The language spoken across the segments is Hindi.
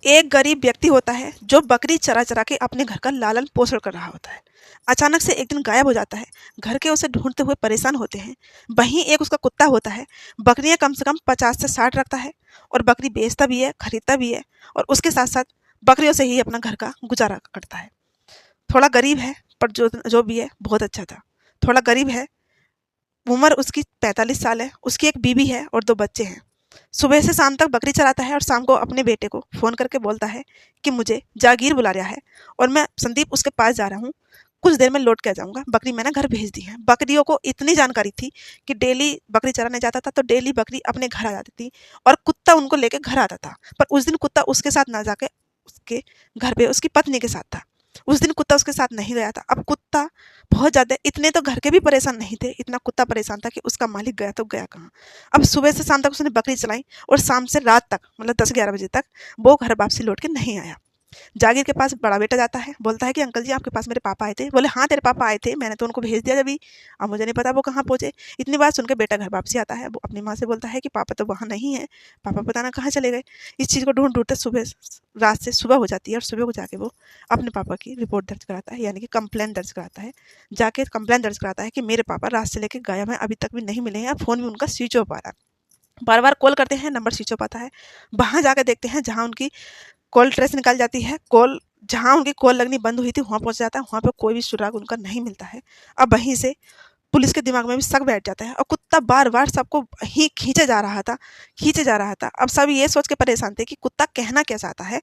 एक गरीब व्यक्ति होता है जो बकरी चरा चरा के अपने घर का लालन पोषण कर रहा होता है। अचानक से एक दिन गायब हो जाता है। घर के उसे ढूंढते हुए परेशान होते हैं। वहीं एक उसका कुत्ता होता है। बकरियां कम से कम 50 से 60 रखता है और बकरी बेचता भी है, खरीदता भी है और उसके साथ साथ बकरियों से ही अपना घर का गुजारा करता है। थोड़ा गरीब है पर जो जो भी है बहुत अच्छा था। थोड़ा गरीब है, उम्र उसकी 45 साल है, उसकी एक बीवी है और 2 बच्चे हैं। सुबह से शाम तक बकरी चराता है और शाम को अपने बेटे को फ़ोन करके बोलता है कि मुझे जागीर बुला रहा है और मैं संदीप उसके पास जा रहा हूँ, कुछ देर में लौट के आ जाऊँगा, बकरी मैंने घर भेज दी है। बकरियों को इतनी जानकारी थी कि डेली बकरी चराने जाता था तो डेली बकरी अपने घर आ जाती थी और कुत्ता उनको लेके घर आता था। पर उस दिन कुत्ता उसके साथ ना जाके उसके घर पे उसकी पत्नी के साथ था। उस दिन कुत्ता उसके साथ नहीं गया था। अब कुत्ता बहुत ज़्यादा, इतने तो घर के भी परेशान नहीं थे, इतना कुत्ता परेशान था कि उसका मालिक गया तो गया कहाँ। अब सुबह से शाम तक उसने बकरी चलाई और शाम से रात तक मतलब 10-11 बजे तक वो घर वापसी लौट के नहीं आया। जागीर के पास बड़ा बेटा जाता है, बोलता है कि अंकल जी आपके पास मेरे पापा आए थे। बोले हाँ तेरे पापा आए थे, मैंने तो उनको भेज दिया जब, अब मुझे नहीं पता वो कहाँ पहुंचे। इतनी बात सुन के बेटा घर वापसी आता है। वो अपनी माँ से बोलता है कि पापा तो वहाँ नहीं है, पापा पता ना कहाँ चले गए। इस चीज़ को ढूंढ ढूंढते सुबह रात से सुबह हो जाती है और सुबह को जाके वो अपने पापा की रिपोर्ट दर्ज कराता है, यानी कि कंप्लेंट दर्ज कराता है। जाके कंप्लेंट दर्ज कराता है कि मेरे पापा रात से लेकर गायब हैं, अभी तक भी नहीं मिले हैं, फ़ोन भी उनका स्विच ऑफ आ रहा है। बार बार कॉल करते हैं, नंबर स्विच ऑफ आता है। वहाँ जाकर देखते हैं जहाँ उनकी कॉल ट्रेस निकल जाती है, कॉल जहाँ उनकी कॉल लगनी बंद हुई थी वहाँ पहुँच जाता है, वहाँ पे कोई भी सुराग उनका नहीं मिलता है। अब वहीं से पुलिस के दिमाग में भी शक बैठ जाता है और कुत्ता बार बार सबको ही खींचे जा रहा था, खींचे जा रहा था। अब सब ये सोच के परेशान थे कि कुत्ता कहना क्या चाहता है।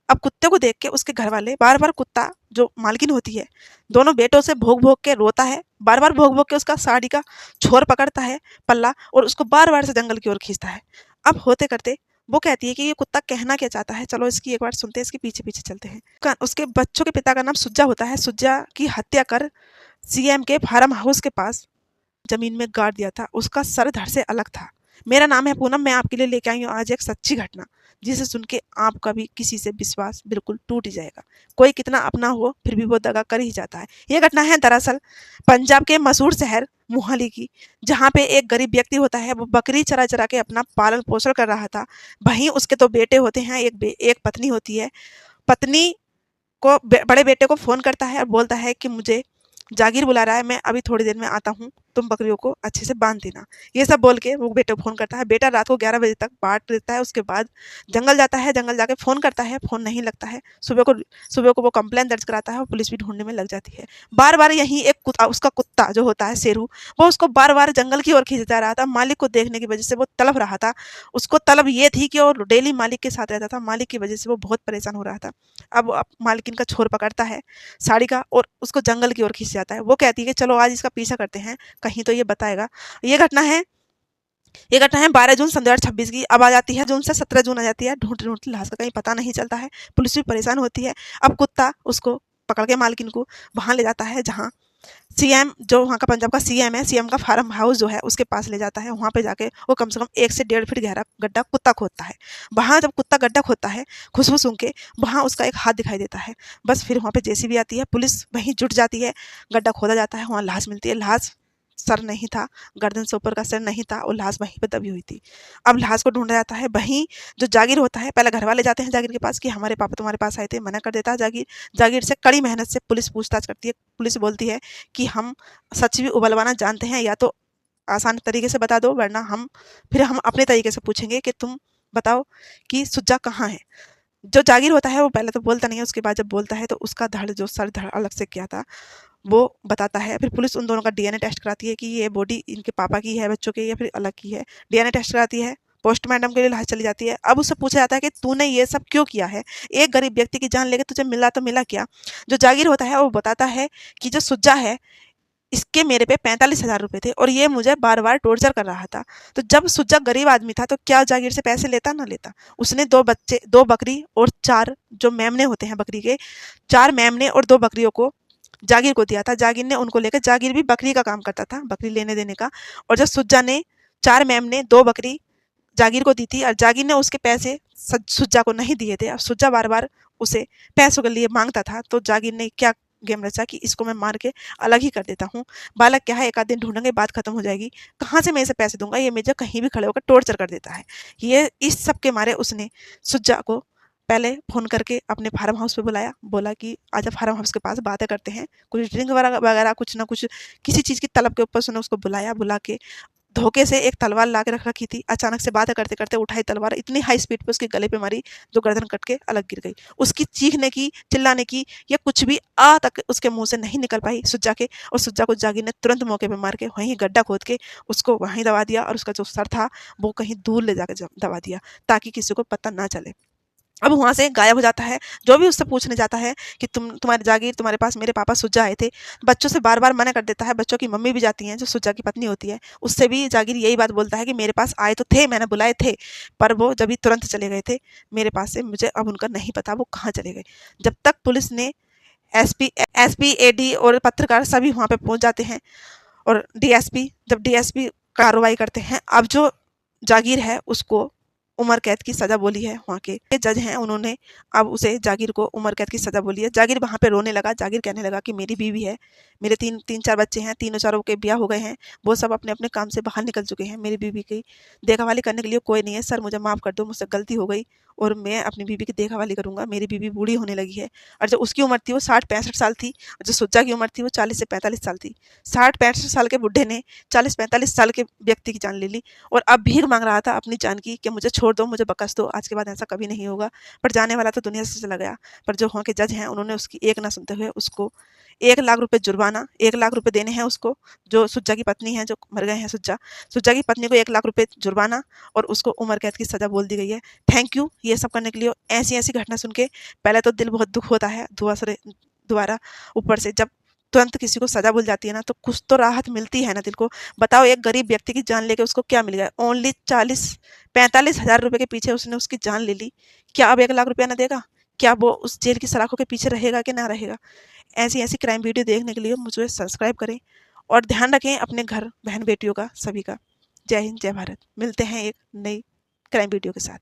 अब कुत्ते को देख के उसके घर वाले बार बार, कुत्ता जो मालकिन होती है दोनों बेटों से भोग भोग के रोता है, बार बार भोग भोग के उसका साड़ी का छोर पकड़ता है, पल्ला, और उसको बार बार से जंगल की ओर खींचता है। अब होते करते वो कहती है कि ये कुत्ता कहना क्या चाहता है, चलो इसकी एक बार सुनते हैं, इसके पीछे पीछे चलते हैं। उसके बच्चों के पिता का नाम सुज्जा होता है। सुज्जा की हत्या कर सीएम के फार्म हाउस के पास जमीन में गाड़ दिया था। उसका सर धड़ से अलग था। मेरा नाम है पूनम, मैं आपके लिए लेके आई हूँ आज एक सच्ची घटना, जिसे सुन के आपका भी किसी से विश्वास बिल्कुल टूट ही जाएगा। कोई कितना अपना हो फिर भी वो दगा कर ही जाता है। ये घटना है दरअसल पंजाब के मशहूर शहर मोहाली की, जहाँ पे एक गरीब व्यक्ति होता है। वो बकरी चरा चरा के अपना पालन पोषण कर रहा था। वहीं उसके 2 बेटे होते हैं, एक पत्नी होती है। पत्नी को बड़े बेटे को फ़ोन करता है और बोलता है कि मुझे जागीर बुला रहा है, मैं अभी थोड़ी देर में आता हूँ, तुम बकरियों को अच्छे से बांध देना। ये सब बोल के वो बेटे को फ़ोन करता है। बेटा रात को 11 बजे तक बाट देता है। उसके बाद जंगल जाता है, जंगल जाके फ़ोन करता है, फ़ोन नहीं लगता है। सुबह को वो कंप्लेंट दर्ज कराता है और पुलिस भी ढूंढने में लग जाती है। बार बार यहीं एक कुत्ता, उसका कुत्ता जो होता है शेरू, वो उसको बार बार जंगल की ओर खींचता रहा था। मालिक को देखने की वजह से वो तड़प रहा था। उसको तलब ये थी कि वो डेली मालिक के साथ रहता था, मालिक की वजह से वो बहुत परेशान हो रहा था। अब मालकिन का छोर पकड़ता है साड़ी का और उसको जंगल की ओर खींच जाता है। वो कहती है कि चलो आज इसका पीछा करते हैं, कहीं तो ये बताएगा। ये घटना है ये घटना है 12 जून सन 2026 की। अब आ जाती है जून से 17 जून आ जाती है। ढूंढते ढूंढते लाश का कहीं पता नहीं चलता है। पुलिस भी परेशान होती है। अब कुत्ता उसको पकड़ के मालकिन को वहां ले जाता है जहाँ सीएम, जो वहाँ का पंजाब का सीएम है, सीएम का फार्म हाउस जो है उसके पास ले जाता है। वहाँ पे जाके वो कम से कम 1 से 1.5 फीट गहरा गड्ढा कुत्ता खोदता है। वहाँ जब कुत्ता गड्ढा खोदता है, खुशबू सूंघ के वहाँ उसका एक हाथ दिखाई देता है। बस फिर वहाँ पे जेसीबी आती है, पुलिस वहीं जुट जाती है, गड्ढा खोदा जाता है, वहाँ लाश मिलती है। लाश, सर नहीं था, गर्दन से ऊपर का सर नहीं था और लाश वहीं पे दबी हुई थी। अब लाश को ढूंढा जाता है। वहीं जो जागीर होता है, पहले घर वाले जाते हैं जागीर के पास कि हमारे पापा तुम्हारे पास आए थे, मना कर देता है जागीर। जागीर से कड़ी मेहनत से पुलिस पूछताछ करती है। पुलिस बोलती है कि हम सच भी उबलवाना जानते हैं, या तो आसान तरीके से बता दो, वरना हम अपने तरीके से पूछेंगे कि तुम बताओ कि सुज्जा कहाँ है। जो जागीर होता है वो पहले तो बोलता नहीं है, उसके बाद जब बोलता है तो उसका धड़, जो सर धड़ अलग से किया था, वो बताता है। फिर पुलिस उन दोनों का डीएनए टेस्ट कराती है कि ये बॉडी इनके पापा की है, बच्चों की, या फिर अलग की है। डीएनए टेस्ट कराती है, पोस्टमार्टम के लिए लाश चली जाती है। अब उससे पूछा जाता है कि तूने ये सब क्यों किया है, एक गरीब व्यक्ति की जान लेके तुझे मिला तो मिला क्या। जो जागीर होता है वो बताता है कि जो सुज्जा है, इसके मेरे पे 45,000 रुपए थे और ये मुझे बार बार टॉर्चर कर रहा था। तो जब सुज्जा गरीब आदमी था तो क्या जागीर से पैसे लेता ना लेता। उसने 2 बच्चे, 2 बकरी और 4 जो मेमने होते हैं बकरी के, 4 मेमने और 2 बकरियों को जागीर को दिया था। जागीर ने उनको लेकर, जागीर भी बकरी का काम करता था, बकरी लेने देने का। और जब सुज्जा ने 4 मेमने 2 बकरी जागीर को दी थी और जागीर ने उसके पैसे सुज्जा को नहीं दिए थे। अब सुज्जा बार बार उसे पैसों के लिए मांगता था, तो जागीर ने क्या गेम रचा कि इसको मैं मार के अलग ही कर देता हूँ। बालक क्या है, एक आध दिन ढूंढेंगे, बात खत्म हो जाएगी, कहाँ से मैं इसे पैसे दूंगा, ये मुझे कहीं भी खड़े होकर टॉर्चर कर देता है। ये इस सब के मारे उसने सुज्जा को पहले फ़ोन करके अपने फार्म हाउस पे बुलाया, बोला कि आजा फार्म हाउस के पास बातें करते हैं। कुछ ड्रिंक वगैरह वगैरह कुछ ना कुछ किसी चीज़ की तलब के ऊपर से उसने उसको बुलाया, बुला के धोखे से एक तलवार ला के रख रखी थी। अचानक से बातें करते-करते उठाई तलवार, इतनी हाई स्पीड पे उसके गले पे मारी, जो गर्दन कट के अलग गिर गई। उसकी चीखने की, चिल्लाने की या कुछ भी आ तक उसके मुँह से नहीं निकल पाई सुज्जा के, और सुज्जा को जागीर ने तुरंत मौके पे मार के वहीं गड्ढा खोद के उसको वहीं दबा दिया, और उसका जो सर था वो कहीं दूर ले जाके दबा दिया, ताकि किसी को पता ना चले। अब वहाँ से गायब हो जाता है। जो भी उससे पूछने जाता है कि तुम्हारी जागीर, तुम्हारे पास मेरे पापा सुज्जा आए थे, बच्चों से बार-बार मना कर देता है। बच्चों की मम्मी भी जाती हैं, जो सुज्जा की पत्नी होती है, उससे भी जागीर यही बात बोलता है कि मेरे पास आए तो थे, मैंने बुलाए थे, पर वो जब ही तुरंत चले गए थे मेरे पास से, मुझे अब उनका नहीं पता वो कहाँ चले गए। जब तक पुलिस ने एसपी, एडी और पत्रकार सभी वहाँ पे पहुँच जाते हैं, और डीएसपी, जब डीएसपी कार्रवाई करते हैं, अब जो जागीर है उसको उम्र कैद की सजा बोली है। वहाँ के जज हैं, उन्होंने अब उसे, जागीर को उम्र कैद की सजा बोली है। जागीर वहाँ पे रोने लगा। जागीर कहने लगा कि मेरी बीवी है, मेरे तीन चार बच्चे हैं, तीनों चारों के ब्याह हो गए हैं, वो सब अपने अपने काम से बाहर निकल चुके हैं, मेरी बीवी की देखभाली करने के लिए कोई नहीं है। सर मुझे माफ़ कर दो, मुझसे गलती हो गई, और मैं अपनी बीवी की देखभाली करूंगा। मेरी बीवी बूढ़ी होने लगी है, और जो उसकी उम्र थी वो 60-65 साल थी, और जो सुज्जा की उम्र थी वो 40 से 45 साल थी। 60-65 साल के बुढ़े ने 40-45 साल के व्यक्ति की जान ले ली, और अब भीख मांग रहा था अपनी जान की कि मुझे छोड़ दो, मुझे बख्श दो, आज के बाद ऐसा कभी नहीं होगा। पर जाने वाला तो दुनिया से चला गया। पर जो वहाँ के जज हैं, उन्होंने उसकी एक ना सुनते हुए उसको 1 लाख रुपए जुर्माना, 1 लाख रुपए देने हैं उसको, जो सुज्जा की पत्नी है, जो मर गए हैं सुज्जा, सुज्जा की पत्नी को 1 लाख रुपए जुर्माना, और उसको उम्र कैद की सजा बोल दी गई है। थैंक यू ये सब करने के लिए। ऐसी ऐसी घटना सुन के पहले तो दिल बहुत दुख होता है, दोबारा ऊपर से जब तुरंत किसी को सजा मिल जाती है ना, तो कुछ तो राहत मिलती है ना दिल को। बताओ, एक गरीब व्यक्ति की जान लेके उसको क्या मिल गया? ओनली 40-45 हज़ार रुपए के पीछे उसने उसकी जान ले ली। क्या अब 1 लाख रुपया ना देगा? क्या वो उस जेल की सलाखों के पीछे रहेगा कि ना रहेगा? ऐसी ऐसी क्राइम वीडियो देखने के लिए मुझे सब्सक्राइब करें, और ध्यान रखें अपने घर बहन बेटियों का, सभी का। जय हिंद, जय भारत। मिलते हैं एक नई क्राइम वीडियो के साथ।